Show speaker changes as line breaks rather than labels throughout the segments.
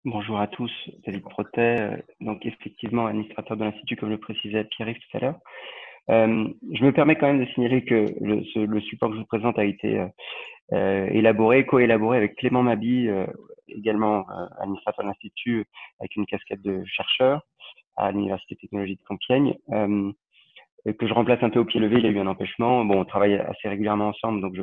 Bonjour à tous, David Protet, donc effectivement administrateur de l'Institut, comme le précisait Pierre-Yves tout à l'heure. Je me permets quand même de signaler que le support que je vous présente a été co-élaboré avec Clément Mabi, également administrateur de l'Institut, avec une casquette de chercheur à l'Université de technologie de Compiègne, que je remplace un peu au pied levé. Il a eu un empêchement. Bon, on travaille assez régulièrement ensemble, donc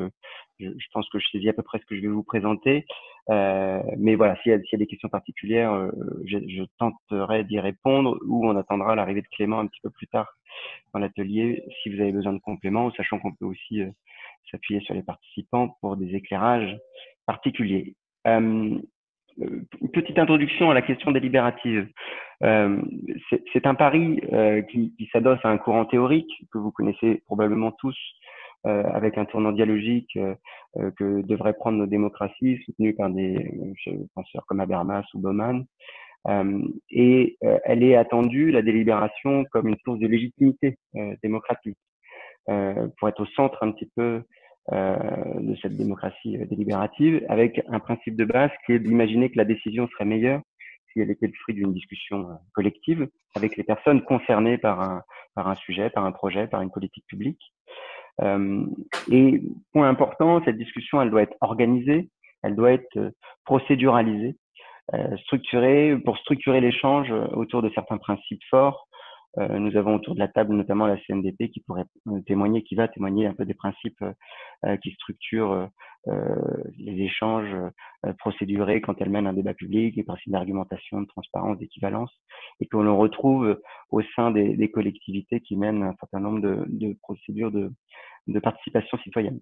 je pense que je saisis à peu près ce que je vais vous présenter. Mais voilà, s'il y a des questions particulières, je tenterai d'y répondre, ou on attendra l'arrivée de Clément un petit peu plus tard dans l'atelier si vous avez besoin de compléments, sachant qu'on peut aussi s'appuyer sur les participants pour des éclairages particuliers. Une petite introduction à la question délibérative. C'est un pari qui s'adosse à un courant théorique que vous connaissez probablement tous, avec un tournant dialogique que devraient prendre nos démocraties, soutenues par des penseurs comme Habermas ou Bauman. Elle est attendue, la délibération, comme une source de légitimité démocratique, pour être au centre un petit peu de cette démocratie délibérative, avec un principe de base qui est d'imaginer que la décision serait meilleure si elle était le fruit d'une discussion collective avec les personnes concernées par un sujet, par un projet, par une politique publique. Et point important, cette discussion, elle doit être organisée, elle doit être procéduralisée, pour structurer l'échange autour de certains principes forts. Nous avons autour de la table notamment la CNDP qui va témoigner un peu des principes qui structurent les échanges procédurés quand elle mène un débat public, les principes d'argumentation, de transparence, d'équivalence, et que l'on retrouve au sein des collectivités qui mènent un certain nombre de procédures de participation citoyenne.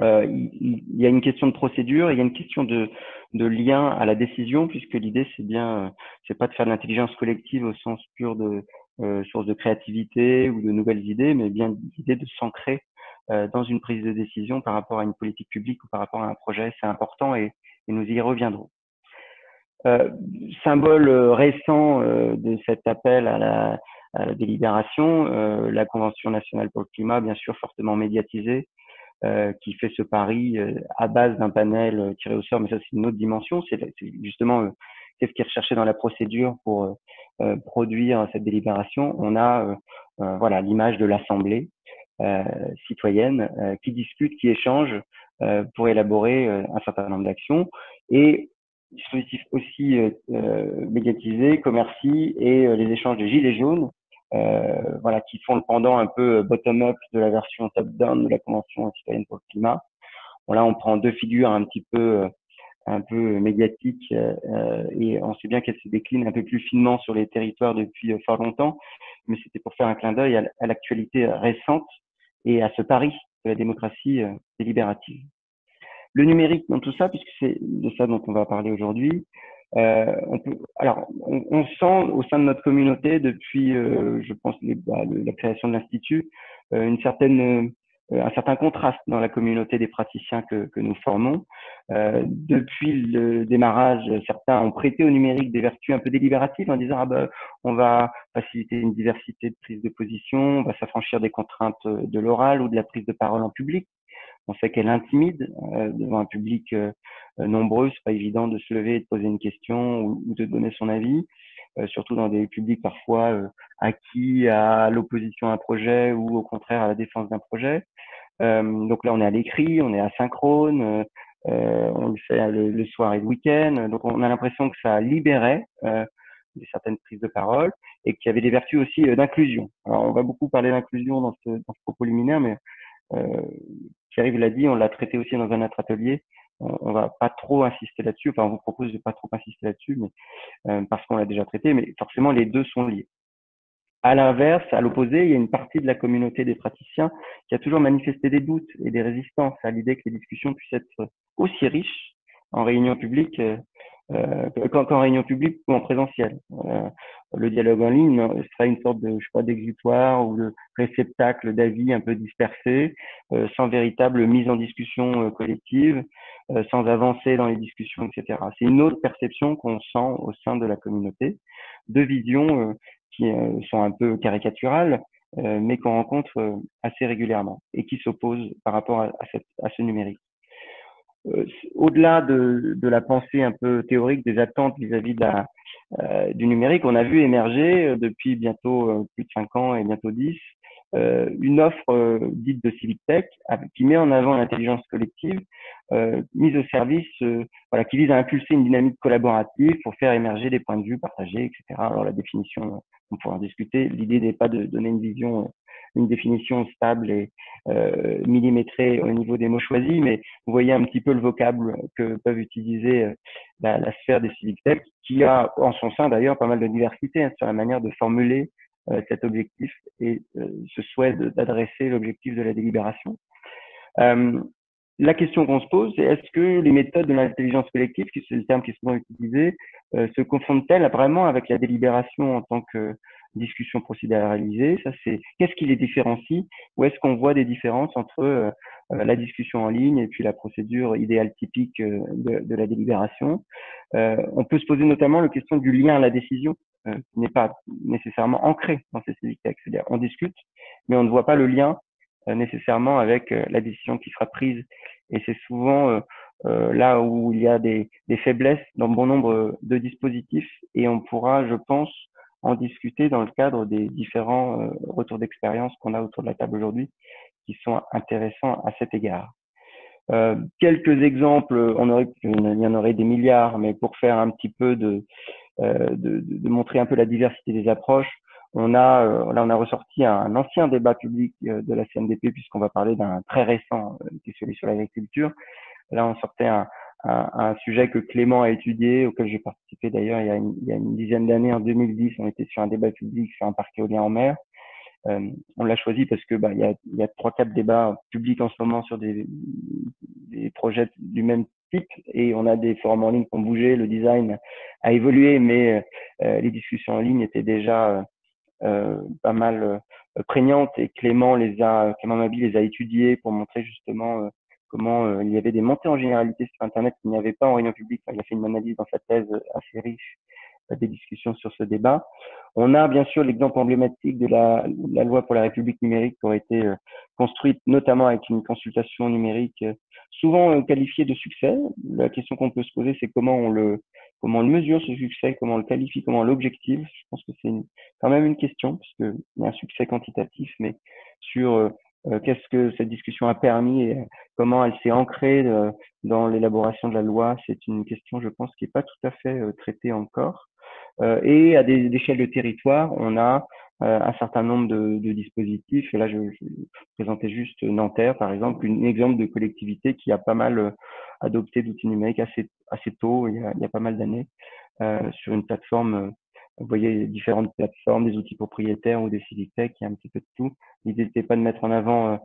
Il y a une question de procédure, il y a une question de lien à la décision, puisque l'idée c'est pas de faire de l'intelligence collective au sens pur de source de créativité ou de nouvelles idées, mais bien l'idée de s'ancrer dans une prise de décision par rapport à une politique publique ou par rapport à un projet. C'est important et nous y reviendrons. Symbole récent de cet appel à la délibération, la Convention nationale pour le climat, bien sûr fortement médiatisée, qui fait ce pari à base d'un panel tiré au sort, mais ça c'est une autre dimension. C'est justement qu'est-ce qui est recherché dans la procédure pour produire cette délibération. On a voilà l'image de l'assemblée citoyenne qui discute, qui échange pour élaborer un certain nombre d'actions, et dispositif aussi médiatisé, Commercy et les échanges des gilets jaunes, voilà, qui font le pendant un peu bottom-up de la version top-down de la Convention citoyenne pour le climat. Bon, là, on prend deux figures un peu médiatiques, et on sait bien qu'elles se déclinent un peu plus finement sur les territoires depuis fort longtemps, mais c'était pour faire un clin d'œil à l'actualité récente et à ce pari de la démocratie délibérative. Le numérique dans tout ça, puisque c'est de ça dont on va parler aujourd'hui, on sent au sein de notre communauté depuis, je pense, la création de l'Institut, un certain contraste dans la communauté des praticiens que nous formons. Depuis le démarrage, certains ont prêté au numérique des vertus un peu délibératives en disant on va faciliter une diversité de prise de position, on va s'affranchir des contraintes de l'oral ou de la prise de parole en public. On sait qu'elle intimide devant un public nombreux. C'est pas évident de se lever et de poser une question ou de donner son avis, surtout dans des publics parfois acquis à l'opposition à un projet ou au contraire à la défense d'un projet. Donc là, on est à l'écrit, on est asynchrone, on le fait le soir et le week-end. Donc on a l'impression que ça libérait certaines prises de parole et qu'il y avait des vertus aussi d'inclusion. Alors on va beaucoup parler d'inclusion dans ce propos liminaire, mais Pierre-Yves l'a dit, on l'a traité aussi dans un autre atelier. On va pas trop insister là-dessus. Enfin, on vous propose de pas trop insister là-dessus, mais parce qu'on l'a déjà traité. Mais forcément, les deux sont liés. À l'inverse, à l'opposé, il y a une partie de la communauté des praticiens qui a toujours manifesté des doutes et des résistances à l'idée que les discussions puissent être aussi riches en réunion publique qu'en réunion publique ou en présentiel. Le dialogue en ligne serait une sorte de, je sais pas, d'exutoire ou de réceptacle d'avis un peu dispersés, sans véritable mise en discussion collective, sans avancer dans les discussions, etc. C'est une autre perception qu'on sent au sein de la communauté, deux visions qui sont un peu caricaturales, mais qu'on rencontre assez régulièrement et qui s'opposent par rapport à ce numérique. au-delà de la pensée un peu théorique des attentes vis-à-vis du numérique, on a vu émerger depuis bientôt plus de 5 ans et bientôt 10 une offre dite de Civic Tech qui met en avant l'intelligence collective mise au service, voilà, qui vise à impulser une dynamique collaborative pour faire émerger des points de vue partagés, etc. Alors la définition, on pourra en discuter. L'idée n'est pas de donner une vision, une définition stable et millimétrée au niveau des mots choisis, mais vous voyez un petit peu le vocable que peuvent utiliser la sphère des civic tech, qui a en son sein d'ailleurs pas mal de diversité sur la manière de formuler cet objectif et ce souhait d'adresser l'objectif de la délibération. Euh, la question qu'on se pose, c'est est-ce que les méthodes de l'intelligence collective, qui c'est le terme qui est souvent utilisé, se confondent-elles vraiment avec la délibération en tant que discussion procéduralisée? Ça, c'est qu'est-ce qui les différencie? Ou est-ce qu'on voit des différences entre la discussion en ligne et puis la procédure idéale typique de la délibération? On peut se poser notamment la question du lien à la décision, qui n'est pas nécessairement ancré dans ces civic tech. C'est-à-dire, on discute, mais on ne voit pas le lien nécessairement avec la décision qui sera prise. Et c'est souvent là où il y a des faiblesses dans bon nombre de dispositifs et on pourra, je pense, en discuter dans le cadre des différents retours d'expérience qu'on a autour de la table aujourd'hui qui sont intéressants à cet égard. Quelques exemples, il y en aurait des milliards, mais pour faire un petit peu de montrer un peu la diversité des approches, là, on a ressorti un ancien débat public de la CNDP, puisqu'on va parler d'un très récent qui est celui sur l'agriculture. Là, on sortait un sujet que Clément a étudié, auquel j'ai participé d'ailleurs il y a une dizaine d'années, en 2010. On était sur un débat public sur un parc éolien en mer. On l'a choisi parce que il y a 3-4 débats publics en ce moment sur des projets du même type et on a des forums en ligne qui ont bougé, le design a évolué, mais les discussions en ligne étaient déjà pas mal prégnantes et Clément Mabi les a étudiées pour montrer justement comment il y avait des montées en généralité sur Internet qu'il n'y avait pas en réunion publique. Il a fait une analyse dans sa thèse assez riche des discussions sur ce débat. On a bien sûr l'exemple emblématique de la loi pour la République numérique qui aurait été construite notamment avec une consultation numérique souvent qualifiée de succès. La question qu'on peut se poser, c'est comment on le mesure ce succès, comment on le qualifie, comment on l'objective. Je pense que c'est quand même une question, puisqu'il y a un succès quantitatif, mais sur qu'est-ce que cette discussion a permis et comment elle s'est ancrée dans l'élaboration de la loi, c'est une question, je pense, qui n'est pas tout à fait traitée encore. Et à des échelles de territoire, on a un certain nombre de dispositifs. Et là, je présentais juste Nanterre, par exemple, un exemple de collectivité qui a pas mal adopté d'outils numériques assez tôt, il y a pas mal d'années, sur une plateforme. Vous voyez différentes plateformes, des outils propriétaires ou des civic tech, il y a un petit peu de tout. L'idée n'était pas de mettre en avant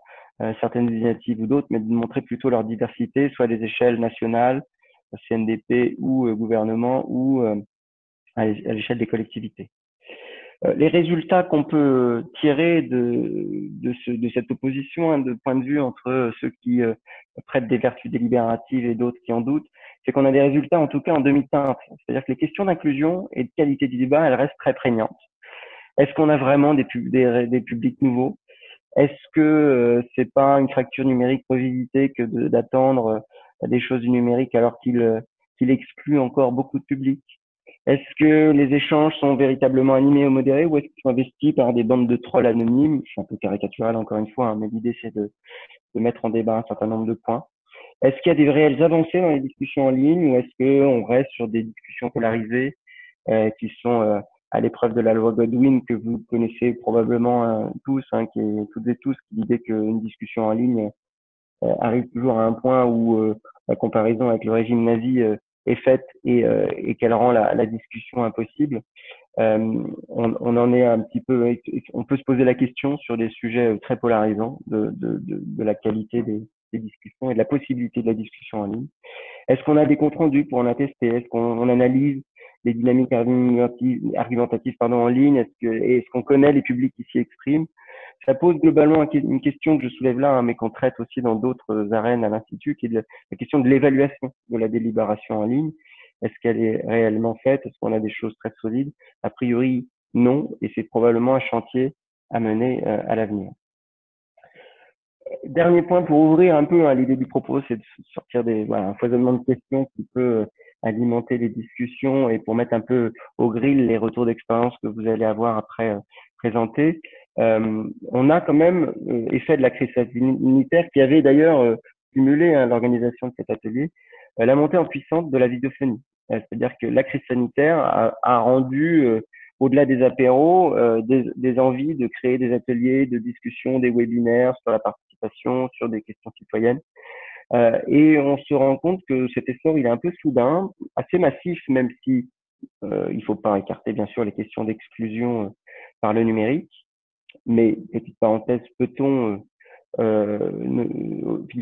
certaines initiatives ou d'autres, mais de montrer plutôt leur diversité, soit à des échelles nationales, CNDP ou gouvernement, ou à l'échelle des collectivités. Les résultats qu'on peut tirer de cette opposition de point de vue entre ceux qui prêtent des vertus délibératives et d'autres qui en doutent, c'est qu'on a des résultats en tout cas en demi-teinte. C'est-à-dire que les questions d'inclusion et de qualité du débat, elles restent très prégnantes. Est-ce qu'on a vraiment des publics nouveaux? Est-ce que c'est pas une fracture numérique revisitée que d'attendre des choses du numérique alors qu'il exclut encore beaucoup de publics? Est-ce que les échanges sont véritablement animés ou modérés ou est-ce qu'ils sont investis par des bandes de trolls anonymes? Je suis un peu caricatural encore une fois, hein, mais l'idée c'est de mettre en débat un certain nombre de points. Est-ce qu'il y a des réelles avancées dans les discussions en ligne ou est-ce qu'on reste sur des discussions polarisées qui sont à l'épreuve de la loi Godwin que vous connaissez probablement tous, hein, qui est toutes et tous, l'idée qu'une discussion en ligne arrive toujours à un point où la comparaison avec le régime nazi est faite et qu'elle rend la discussion impossible. On en est un petit peu, on peut se poser la question sur des sujets très polarisants de la qualité des discussions et de la possibilité de la discussion en ligne. Est-ce qu'on a des comptes rendus pour en attester? Est-ce qu'on analyse les dynamiques argumentatives en ligne? Est-ce qu'on connaît les publics qui s'y expriment? Ça pose globalement une question que je soulève là, hein, mais qu'on traite aussi dans d'autres arènes à l'Institut, qui est la question de l'évaluation de la délibération en ligne. Est-ce qu'elle est réellement faite? Est-ce qu'on a des choses très solides? A priori, non, et c'est probablement un chantier à mener à l'avenir. Dernier point pour ouvrir un peu, hein, l'idée du propos, c'est de sortir voilà, un foisonnement de questions qui peut alimenter les discussions et pour mettre un peu au grill les retours d'expérience que vous allez avoir après présenter. On a quand même effet de la crise sanitaire qui avait d'ailleurs stimulé, hein, l'organisation de cet atelier, la montée en puissance de la vidéophonie. C'est-à-dire que la crise sanitaire a rendu au-delà des apéros, des envies de créer des ateliers, de discussions, des webinaires sur la participation, sur des questions citoyennes. Et on se rend compte que cet essor, il est un peu soudain, assez massif, même si il ne faut pas écarter bien sûr les questions d'exclusion par le numérique. Mais petite parenthèse, il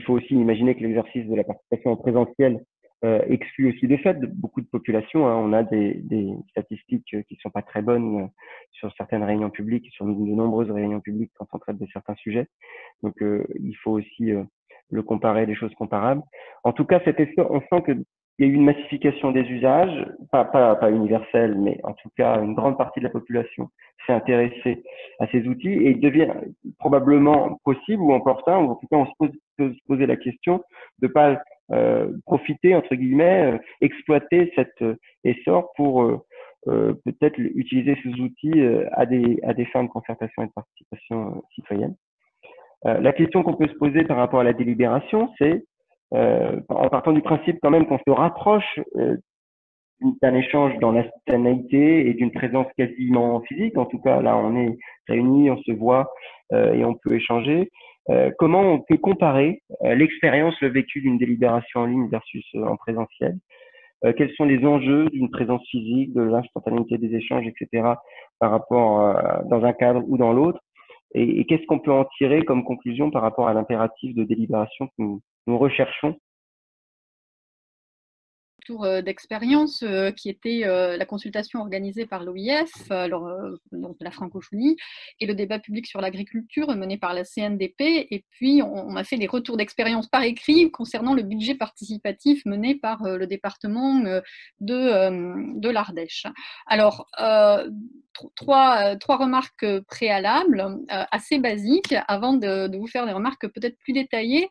faut aussi imaginer que l'exercice de la participation en présentiel exclut aussi de fait de beaucoup de populations, hein. On a des statistiques qui ne sont pas très bonnes sur certaines réunions publiques, sur de nombreuses réunions publiques quand on traite de certains sujets. Donc, il faut aussi le comparer, des choses comparables. En tout cas, cet effet, on sent qu'il y a eu une massification des usages, pas universelle, mais en tout cas, une grande partie de la population s'est intéressée à ces outils et il devient probablement possible ou opportun, ou en tout cas, peut se poser la question de pas profiter, entre guillemets, exploiter cet essor pour peut-être utiliser ces outils à des fins de concertation et de participation citoyenne. La question qu'on peut se poser par rapport à la délibération, c'est, en partant du principe quand même qu'on se rapproche d'un échange dans l'instantanéité et d'une présence quasiment physique, en tout cas là on est réunis, on se voit et on peut échanger, comment on peut comparer l'expérience, le vécu d'une délibération en ligne versus en présentiel, quels sont les enjeux d'une présence physique, de l'instantanéité des échanges, etc., par rapport dans un cadre ou dans l'autre, et qu'est-ce qu'on peut en tirer comme conclusion par rapport à l'impératif de délibération que nous recherchons.
Tour d'expérience qui était la consultation organisée par l'OIF, donc la francophonie, et le débat public sur l'agriculture mené par la CNDP. Et puis, on a fait des retours d'expérience par écrit concernant le budget participatif mené par le département de l'Ardèche. Alors, trois remarques préalables assez basiques avant de vous faire des remarques peut-être plus détaillées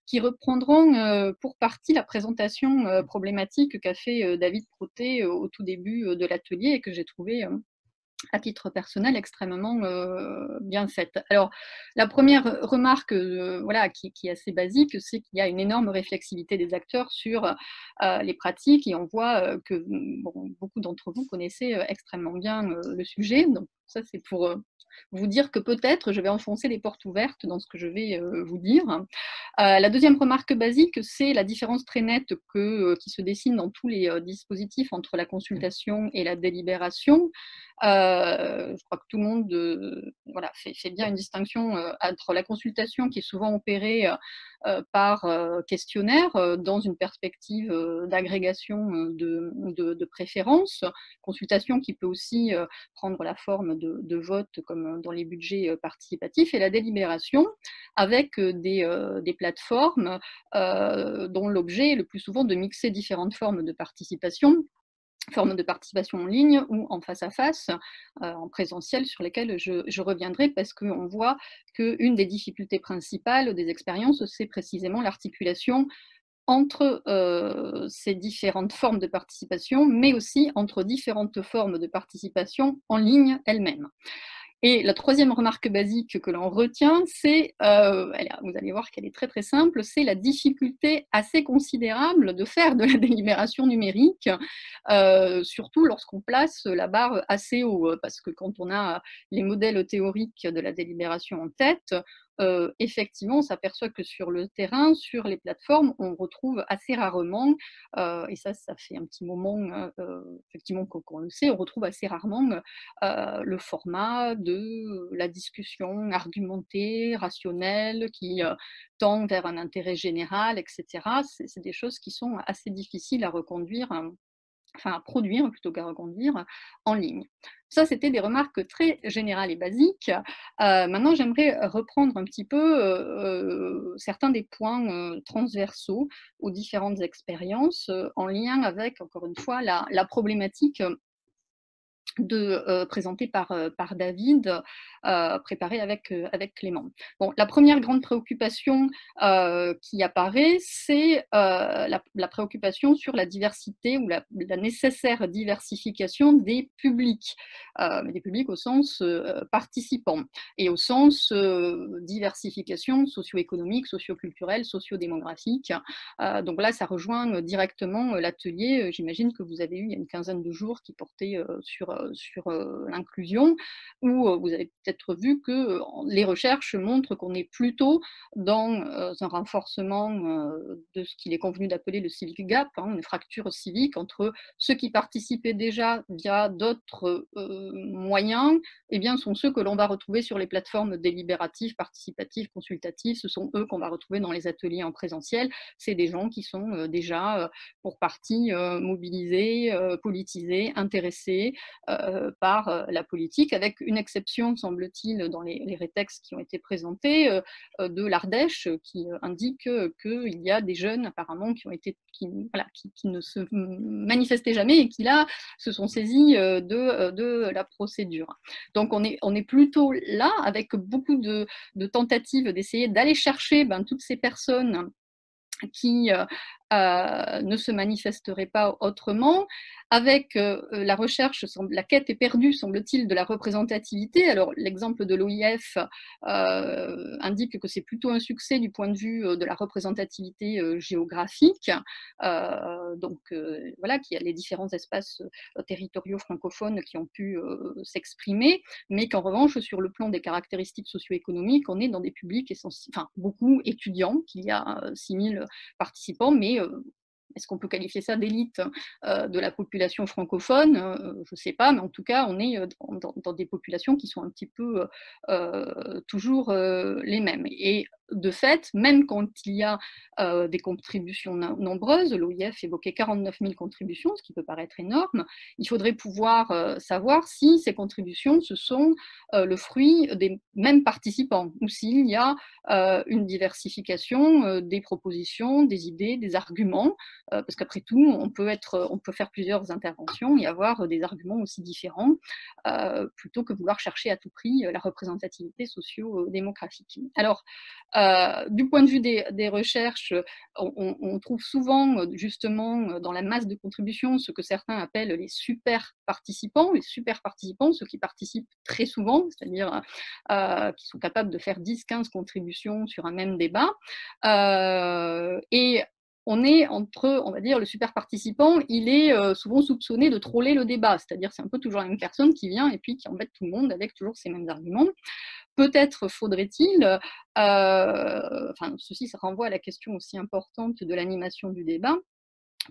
qui reprendront pour partie la présentation problématique qu'a fait David Proté au tout début de l'atelier et que j'ai trouvé à titre personnel extrêmement bien faite. Alors, la première remarque voilà, qui est assez basique, c'est qu'il y a une énorme réflexivité des acteurs sur les pratiques et on voit que bon, beaucoup d'entre vous connaissez extrêmement bien le sujet. Donc, ça, c'est pour vous dire que peut-être je vais enfoncer les portes ouvertes dans ce que je vais vous dire. La deuxième remarque basique, c'est la différence très nette qui se dessine dans tous les dispositifs entre la consultation et la délibération. Je crois que tout le monde voilà, fait bien une distinction entre la consultation qui est souvent opérée par questionnaire dans une perspective d'agrégation de préférences, consultation qui peut aussi prendre la forme de vote comme dans les budgets participatifs, et la délibération avec des plateformes dont l'objet est le plus souvent de mixer différentes formes de participation en ligne ou en face à face, en présentiel, sur lesquelles je reviendrai parce qu'on voit qu'une des difficultés principales des expériences, c'est précisément l'articulation entre ces différentes formes de participation, mais aussi entre différentes formes de participation en ligne elles-mêmes. Et la troisième remarque basique que l'on retient, c'est, vous allez voir qu'elle est très très simple, c'est la difficulté assez considérable de faire de la délibération numérique, surtout lorsqu'on place la barre assez haut, parce que quand on a les modèles théoriques de la délibération en tête, effectivement, on s'aperçoit que sur le terrain, sur les plateformes, on retrouve assez rarement, et ça fait un petit moment effectivement qu'on le sait, on retrouve assez rarement le format de la discussion argumentée, rationnelle, qui tend vers un intérêt général, etc. C'est des choses qui sont assez difficiles à reconduire, enfin à produire plutôt qu'à reconduire en ligne. Ça, c'était des remarques très générales et basiques. Maintenant, j'aimerais reprendre un petit peu certains des points transversaux aux différentes expériences en lien avec, encore une fois, la problématique présenté par David, préparé avec Clément. Bon, la première grande préoccupation qui apparaît, c'est la préoccupation sur la diversité ou la nécessaire diversification des publics au sens participant et au sens diversification socio-économique, socio-culturelle, socio-démographique. Donc là, ça rejoint directement l'atelier, j'imagine que vous avez eu il y a une quinzaine de jours, qui portait sur l'inclusion, où vous avez peut-être vu que les recherches montrent qu'on est plutôt dans un renforcement de ce qu'il est convenu d'appeler le civic gap, une fracture civique entre ceux qui participaient déjà via d'autres moyens, eh bien, sont ceux que l'on va retrouver sur les plateformes délibératives, participatives, consultatives. Ce sont eux qu'on va retrouver dans les ateliers en présentiel. C'est des gens qui sont déjà pour partie mobilisés, politisés, intéressés par la politique, avec une exception, semble-t-il, dans les rétextes qui ont été présentés, de l'Ardèche, qui indique qu'il y a des jeunes, apparemment, qui ne se manifestaient jamais et qui, là, se sont saisis de la procédure. Donc, on est plutôt là, avec beaucoup de tentatives d'essayer d'aller chercher toutes ces personnes qui ne se manifesteraient pas autrement, avec la recherche, la quête est perdue, semble-t-il, de la représentativité. Alors, l'exemple de l'OIF indique que c'est plutôt un succès du point de vue de la représentativité géographique. Donc, voilà, qu'il y a les différents espaces territoriaux francophones qui ont pu s'exprimer, mais qu'en revanche, sur le plan des caractéristiques socio-économiques, on est dans des publics beaucoup étudiants, qu'il y a 6000 participants, mais est-ce qu'on peut qualifier ça d'élite de la population francophone? Je ne sais pas, mais en tout cas, on est dans des populations qui sont un petit peu toujours les mêmes. Et de fait, même quand il y a des contributions nombreuses, l'OIF évoquait 49 000 contributions, ce qui peut paraître énorme, il faudrait pouvoir savoir si ces contributions, ce sont le fruit des mêmes participants, ou s'il y a une diversification des propositions, des idées, des arguments, parce qu'après tout, on peut faire plusieurs interventions et avoir des arguments aussi différents, plutôt que vouloir chercher à tout prix la représentativité socio-démographique. Alors, du point de vue des recherches, on trouve souvent, justement, dans la masse de contributions, ce que certains appellent les super participants, ceux qui participent très souvent, c'est-à-dire qui sont capables de faire 10-15 contributions sur un même débat. Et on est entre, on va dire, le super participant, il est souvent soupçonné de troller le débat, c'est-à-dire c'est un peu toujours la même personne qui vient et puis qui embête tout le monde avec toujours ces mêmes arguments. Peut-être faudrait-il, ceci ça renvoie à la question aussi importante de l'animation du débat,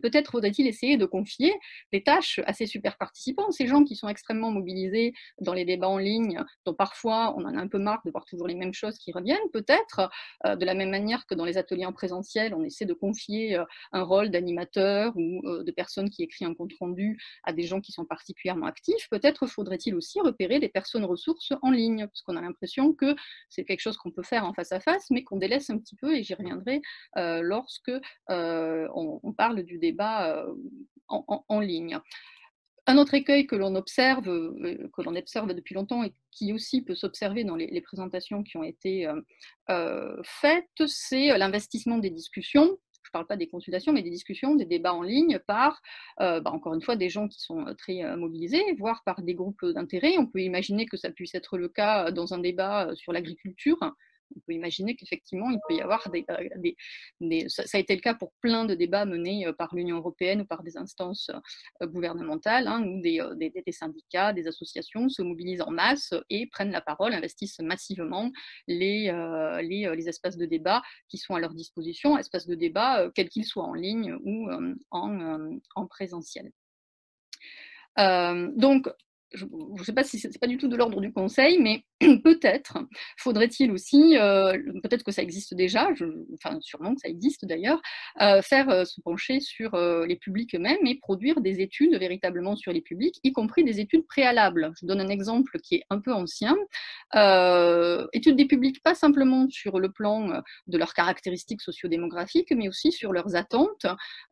peut-être faudrait-il essayer de confier des tâches à ces super participants, ces gens qui sont extrêmement mobilisés dans les débats en ligne, dont parfois on en a un peu marre de voir toujours les mêmes choses qui reviennent, peut-être, de la même manière que dans les ateliers en présentiel, on essaie de confier un rôle d'animateur ou de personne qui écrit un compte-rendu à des gens qui sont particulièrement actifs, peut-être faudrait-il aussi repérer des personnes ressources en ligne, parce qu'on a l'impression que c'est quelque chose qu'on peut faire en face à face, mais qu'on délaisse un petit peu, et j'y reviendrai lorsque on parle du débat en ligne. Un autre écueil que l'on observe depuis longtemps et qui aussi peut s'observer dans les présentations qui ont été faites, c'est l'investissement des discussions. Je ne parle pas des consultations, mais des discussions, des débats en ligne par, encore une fois, des gens qui sont très mobilisés, voire par des groupes d'intérêt. On peut imaginer que ça puisse être le cas dans un débat sur l'agriculture. On peut imaginer qu'effectivement, il peut y avoir ça a été le cas pour plein de débats menés par l'Union européenne ou par des instances gouvernementales, où des syndicats, des associations se mobilisent en masse et prennent la parole, investissent massivement les espaces de débat qui sont à leur disposition, espaces de débat quels qu'ils soient, en ligne ou en présentiel. Donc, je ne sais pas si ce n'est pas du tout de l'ordre du conseil, mais peut-être faudrait-il aussi, peut-être que ça existe déjà, sûrement que ça existe d'ailleurs, se pencher sur les publics eux-mêmes et produire des études véritablement sur les publics, y compris des études préalables. Je donne un exemple qui est un peu ancien. Études des publics, pas simplement sur le plan de leurs caractéristiques sociodémographiques, mais aussi sur leurs attentes.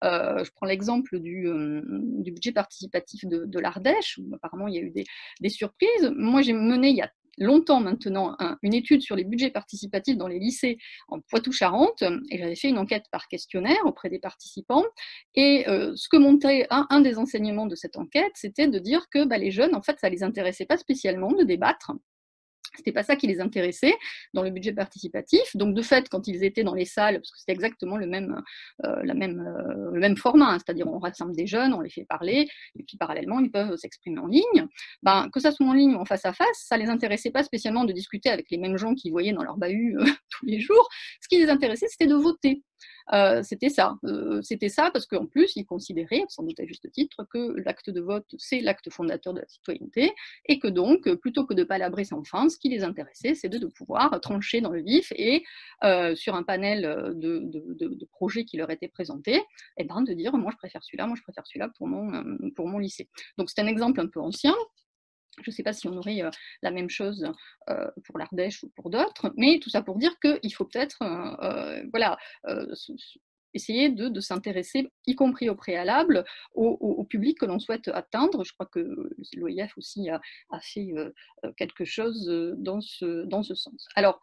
Je prends l'exemple du budget participatif de l'Ardèche, où apparemment il y a eu eu des surprises. Moi, j'ai mené il y a longtemps maintenant une étude sur les budgets participatifs dans les lycées en Poitou-Charentes, et j'avais fait une enquête par questionnaire auprès des participants, et ce que montrait un des enseignements de cette enquête, c'était de dire que les jeunes, en fait, ça les intéressait pas spécialement de débattre. C'était pas ça qui les intéressait dans le budget participatif. Donc, de fait, quand ils étaient dans les salles, parce que c'était exactement le même format, hein, c'est-à-dire on rassemble des jeunes, on les fait parler, et puis parallèlement, ils peuvent s'exprimer en ligne. Que ça soit en ligne ou en face à face, ça les intéressait pas spécialement de discuter avec les mêmes gens qu'ils voyaient dans leur bahut tous les jours. Ce qui les intéressait, c'était de voter. C'était ça parce qu'en plus, ils considéraient, sans doute à juste titre, que l'acte de vote, c'est l'acte fondateur de la citoyenneté, et que donc, plutôt que de palabrer sans fin, ce qui les intéressait, c'est de pouvoir trancher dans le vif et sur un panel de projets qui leur étaient présentés, et de dire moi je préfère celui-là pour mon lycée. Donc c'est un exemple un peu ancien. Je ne sais pas si on aurait la même chose pour l'Ardèche ou pour d'autres, mais tout ça pour dire qu'il faut peut-être essayer de s'intéresser, y compris au préalable, au public que l'on souhaite atteindre. Je crois que l'OIF aussi a fait quelque chose dans ce sens. Alors,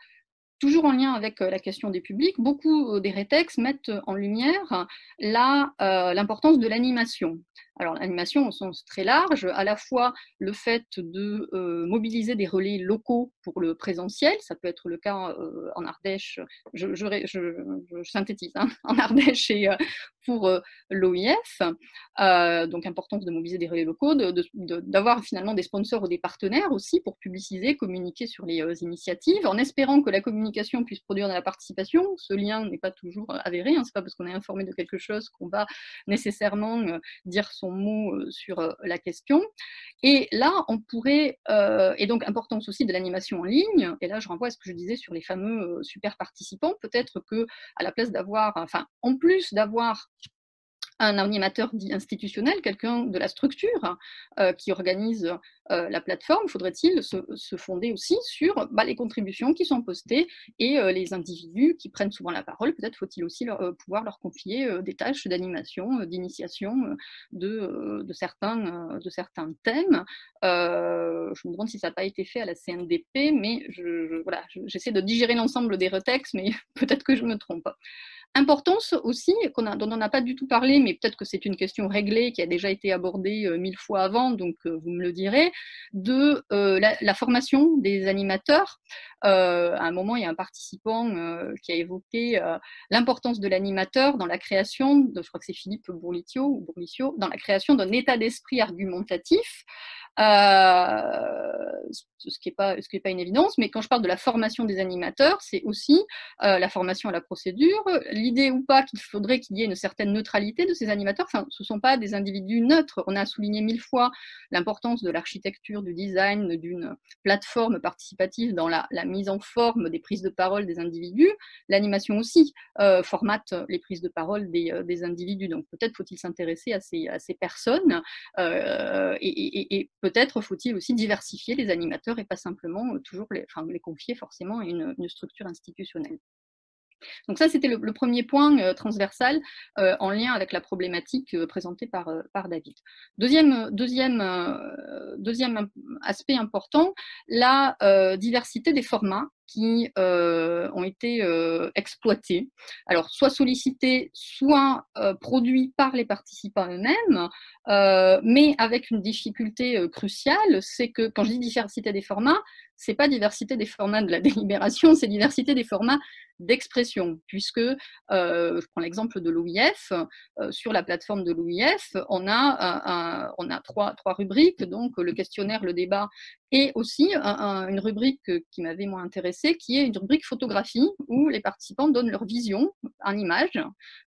toujours en lien avec la question des publics, beaucoup des rétextes mettent en lumière l'importance de l'animation. Alors l'animation au sens très large, à la fois le fait de mobiliser des relais locaux pour le présentiel, ça peut être le cas en Ardèche, je synthétise, hein, en Ardèche et pour l'OIF, donc importance de mobiliser des relais locaux, d'avoir finalement des sponsors ou des partenaires aussi pour publiciser, communiquer sur les initiatives, en espérant que la communication puisse produire de la participation. Ce lien n'est pas toujours avéré, hein, c'est pas parce qu'on est informé de quelque chose qu'on va nécessairement dire son mot sur la question. Et là, on pourrait, et donc importance aussi de l'animation en ligne, et là je renvoie à ce que je disais sur les fameux super participants, peut-être que à la place d'avoir, enfin, en plus d'avoir un animateur dit institutionnel, quelqu'un de la structure qui organise la plateforme, faudrait-il se fonder aussi sur les contributions qui sont postées et les individus qui prennent souvent la parole. Peut-être faut-il aussi pouvoir leur confier des tâches d'animation, d'initiation de certains thèmes. Je me demande si ça n'a pas été fait à la CNDP, mais j'essaie de digérer l'ensemble des retextes, mais peut-être que je me trompe. Importance aussi, dont on n'a pas du tout parlé, mais peut-être que c'est une question réglée qui a déjà été abordée 1000 fois avant, donc vous me le direz, de la formation des animateurs. À un moment, il y a un participant qui a évoqué l'importance de l'animateur dans la création, je crois que c'est Philippe Bourlicio, dans la création d'un état d'esprit argumentatif. Ce qui n'est pas une évidence, mais quand je parle de la formation des animateurs, c'est aussi la formation à la procédure, l'idée ou pas qu'il faudrait qu'il y ait une certaine neutralité de ces animateurs. Enfin, ce ne sont pas des individus neutres. On a souligné 1000 fois l'importance de l'architecture, du design, d'une plateforme participative dans la mise en forme des prises de parole des individus. L'animation aussi formate les prises de parole des individus. Donc peut-être faut-il s'intéresser à ces personnes et peut-être faut-il aussi diversifier les animateurs et pas simplement toujours les confier forcément à une structure institutionnelle. Donc ça, c'était le premier point transversal en lien avec la problématique présentée par David. Deuxième aspect important, la diversité des formats qui ont été exploités, alors soit sollicités, soit produits par les participants eux-mêmes, mais avec une difficulté cruciale, c'est que quand je dis diversité des formats, c'est pas diversité des formats de la délibération, c'est diversité des formats d'expression, puisque je prends l'exemple de l'OIF, sur la plateforme de l'OIF, on a trois rubriques, donc le questionnaire, le débat, et aussi une rubrique qui m'avait moins intéressée, qui est une rubrique photographie, où les participants donnent leur vision en image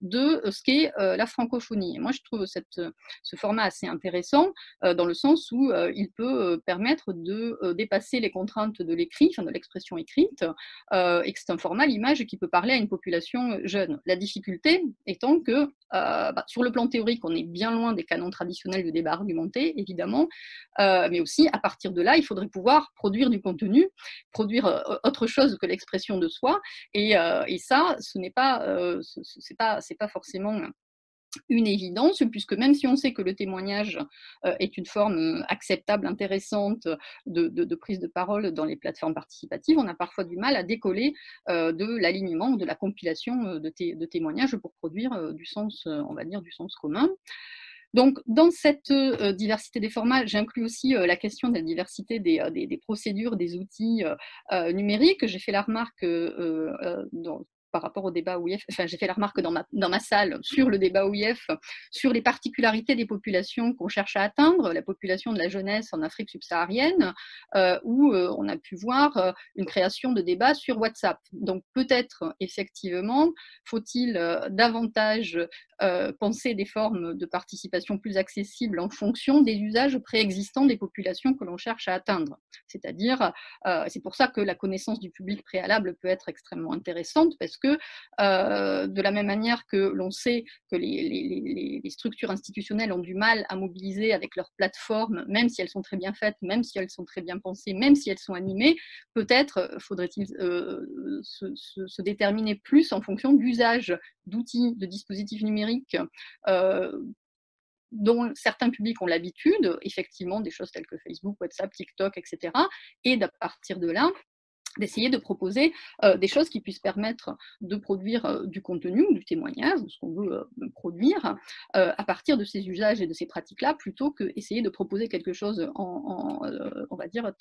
de ce qu'est la francophonie. Et moi, je trouve ce format assez intéressant, dans le sens où il peut permettre de dépasser les contraintes de l'écrit, enfin de l'expression écrite, et que c'est un format, l'image, qui peut parler à une population jeune. La difficulté étant que, sur le plan théorique, on est bien loin des canons traditionnels du débat argumenté, évidemment, mais aussi, à partir de là, il faudrait pouvoir produire du contenu, produire autre chose que l'expression de soi, et ça, ce n'est pas forcément une évidence, puisque même si on sait que le témoignage est une forme acceptable, intéressante de prise de parole dans les plateformes participatives, on a parfois du mal à décoller de l'alignement ou de la compilation de témoignages pour produire du sens, on va dire, du sens commun. Donc, dans cette diversité des formats, j'inclus aussi la question de la diversité des procédures, des outils numériques. J'ai fait la remarque par rapport au débat OIF, enfin j'ai fait la remarque dans ma salle sur le débat OIF, sur les particularités des populations qu'on cherche à atteindre, la population de la jeunesse en Afrique subsaharienne, où on a pu voir une création de débats sur WhatsApp. Donc peut-être effectivement faut-il davantage penser des formes de participation plus accessibles en fonction des usages préexistants des populations que l'on cherche à atteindre. C'est-à-dire, c'est pour ça que la connaissance du public préalable peut être extrêmement intéressante, parce que de la même manière que l'on sait que les structures institutionnelles ont du mal à mobiliser avec leurs plateformes, même si elles sont très bien faites, même si elles sont très bien pensées, même si elles sont animées, peut-être faudrait-il se déterminer plus en fonction d'usage d'outils, de dispositifs numériques dont certains publics ont l'habitude, effectivement, des choses telles que Facebook, WhatsApp, TikTok, etc. Et à partir de là, d'essayer de proposer des choses qui puissent permettre de produire du contenu, du témoignage, ce qu'on veut produire, à partir de ces usages et de ces pratiques-là, plutôt qu'essayer de proposer quelque chose on va dire,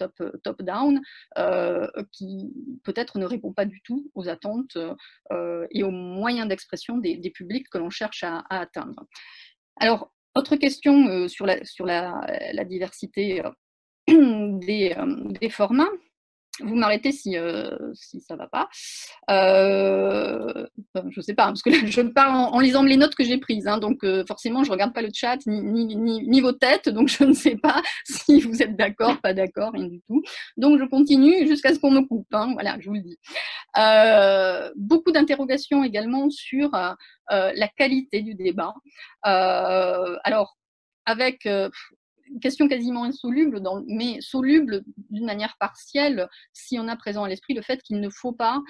top-down, qui peut-être ne répond pas du tout aux attentes et aux moyens d'expression des publics que l'on cherche à atteindre. Alors, autre question sur la diversité des formats. Vous m'arrêtez si ça ne va pas. Je ne sais pas, parce que là, je parle en lisant les notes que j'ai prises. Hein, donc, forcément, je ne regarde pas le chat ni vos têtes. Donc, je ne sais pas si vous êtes d'accord, pas d'accord, rien du tout. Donc, je continue jusqu'à ce qu'on me coupe. Hein, voilà, je vous le dis. Beaucoup d'interrogations également sur la qualité du débat. Alors, avec une question quasiment insoluble, mais soluble d'une manière partielle si on a présent à l'esprit le fait qu'il ne faut pas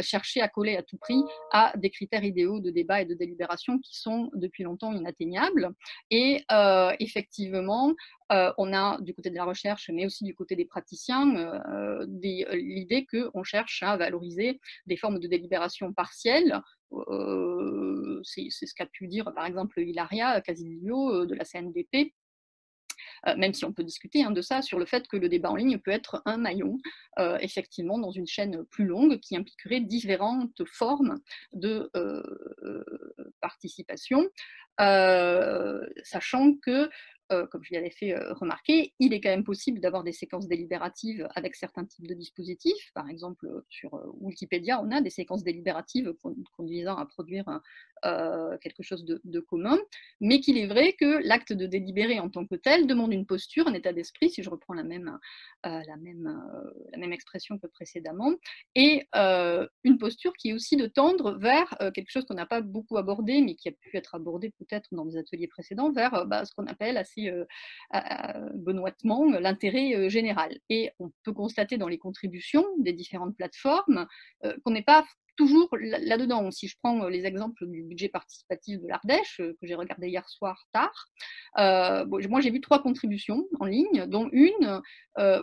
chercher à coller à tout prix à des critères idéaux de débat et de délibération qui sont depuis longtemps inatteignables. Et effectivement, on a du côté de la recherche, mais aussi du côté des praticiens, l'idée qu'on cherche à valoriser des formes de délibération partielles. C'est ce qu'a pu dire par exemple Hilaria Casilio de la CNDP, même si on peut discuter de ça, sur le fait que le débat en ligne peut être un maillon, effectivement, dans une chaîne plus longue qui impliquerait différentes formes de participation, sachant que comme je l'avais fait remarquer, il est quand même possible d'avoir des séquences délibératives avec certains types de dispositifs. Par exemple, sur Wikipédia, on a des séquences délibératives conduisant à produire quelque chose de commun, mais qu'il est vrai que l'acte de délibérer en tant que tel demande une posture, un état d'esprit, si je reprends la même expression que précédemment, et une posture qui est aussi de tendre vers quelque chose qu'on n'a pas beaucoup abordé, mais qui a pu être abordé peut-être dans des ateliers précédents, vers ce qu'on appelle assez benoîtement l'intérêt général. Et on peut constater dans les contributions des différentes plateformes qu'on n'est pas toujours là-dedans. Si je prends les exemples du budget participatif de l'Ardèche, que j'ai regardé hier soir tard, moi j'ai vu 3 contributions en ligne, dont une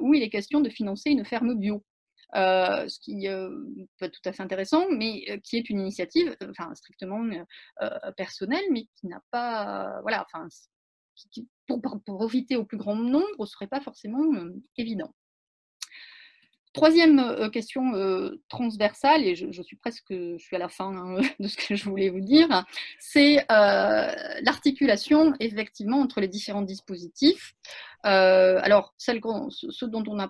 où il est question de financer une ferme bio. Ce qui peut être tout à fait intéressant, mais qui est une initiative strictement personnelle, mais qui n'a pas, voilà, qui, pour profiter au plus grand nombre, ne serait pas forcément évident. Troisième question transversale, et je suis à la fin de ce que je voulais vous dire, c'est l'articulation effectivement entre les différents dispositifs. Alors, ce qu'on a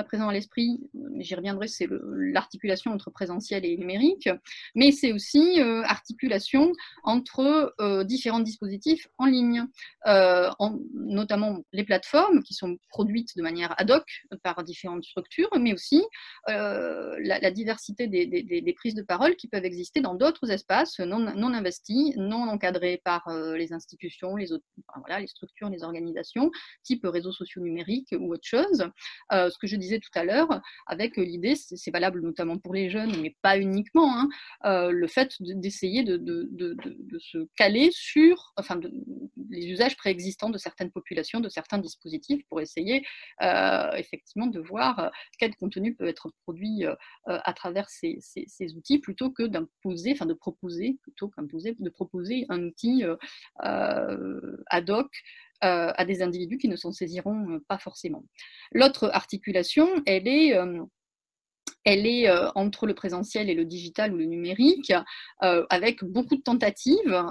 présent à l'esprit, j'y reviendrai, c'est l'articulation entre présentiel et numérique, mais c'est aussi articulation entre différents dispositifs en ligne, notamment les plateformes qui sont produites de manière ad hoc par différentes structures, mais aussi la diversité des prises de parole qui peuvent exister dans d'autres espaces non investis, non encadrés par les institutions, les structures, les organisations, type réseaux sociaux numériques ou autre chose. Ce que je disais tout à l'heure, avec l'idée, c'est valable notamment pour les jeunes, mais pas uniquement, hein, le fait d'essayer de se caler sur les usages préexistants de certaines populations, de certains dispositifs, pour essayer effectivement de voir quel contenu peut être produit à travers ces outils, plutôt que d'imposer, de proposer un outil ad hoc à des individus qui ne s'en saisiront pas forcément. L'autre articulation, elle est entre le présentiel et le digital ou le numérique, avec beaucoup de tentatives,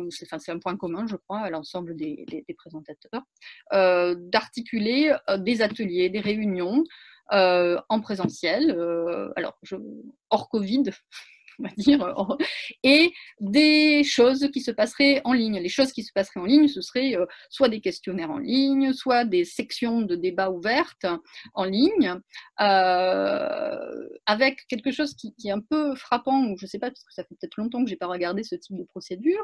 c'est un point commun, je crois, à l'ensemble des présentateurs, d'articuler des ateliers, des réunions en présentiel, hors Covid, on va dire, et des choses qui se passeraient en ligne. Les choses qui se passeraient en ligne, ce serait soit des questionnaires en ligne, soit des sections de débat ouvertes en ligne, avec quelque chose qui est un peu frappant, ou je ne sais pas, parce que ça fait peut-être longtemps que je n'ai pas regardé ce type de procédure.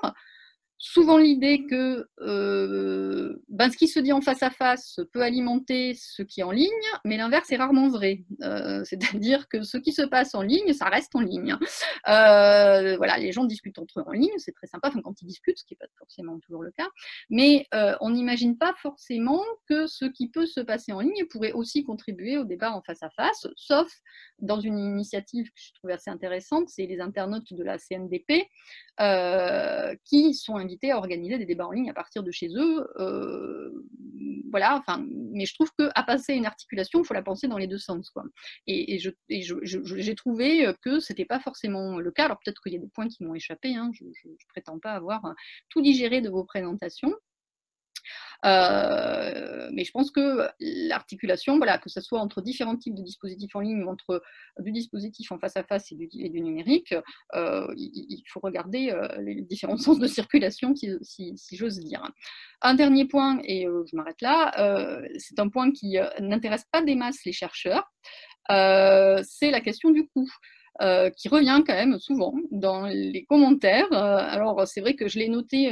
Souvent l'idée que ce qui se dit en face à face peut alimenter ce qui est en ligne, mais l'inverse est rarement vrai. C'est-à-dire que ce qui se passe en ligne, ça reste en ligne. Les gens discutent entre eux en ligne, c'est très sympa quand ils discutent, ce qui n'est pas forcément toujours le cas, mais on n'imagine pas forcément que ce qui peut se passer en ligne pourrait aussi contribuer au débat en face à face, sauf dans une initiative que je trouvais assez intéressante, c'est les internautes de la CNDP qui sont invités à organiser des débats en ligne à partir de chez eux. Mais je trouve qu'à passer une articulation, il faut la penser dans les deux sens, quoi. Et j'ai trouvé que ce n'était pas forcément le cas. Alors peut-être qu'il y a des points qui m'ont échappé, hein. Je ne prétends pas avoir tout digéré de vos présentations. Mais je pense que l'articulation, que ce soit entre différents types de dispositifs en ligne ou entre du dispositif en face à face et du numérique, il faut regarder les différents sens de circulation, si j'ose dire. Un dernier point, et je m'arrête là, c'est un point qui n'intéresse pas des masses les chercheurs, c'est la question du coût. Qui revient quand même souvent dans les commentaires. Alors c'est vrai que je l'ai noté,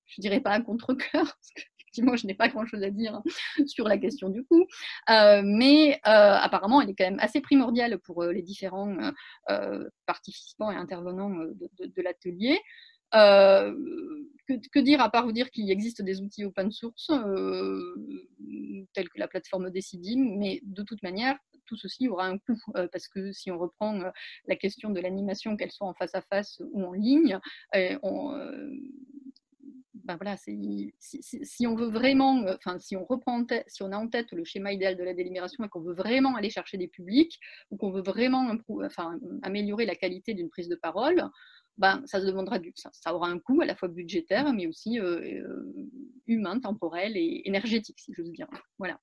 je dirais pas à contre-cœur, parce que effectivement, je n'ai pas grand-chose à dire sur la question du coût, mais apparemment, elle est quand même assez primordiale pour les différents participants et intervenants de l'atelier. Que dire, à part vous dire qu'il existe des outils open source tels que la plateforme Decidim, mais de toute manière, tout ceci aura un coût, parce que si on reprend la question de l'animation, qu'elle soit en face à face ou en ligne, si on veut vraiment, si on a en tête le schéma idéal de la délibération et qu'on veut vraiment aller chercher des publics, ou qu'on veut vraiment améliorer la qualité d'une prise de parole, ça se demandera ça aura un coût à la fois budgétaire, mais aussi humain, temporel et énergétique, si j'ose dire. Voilà.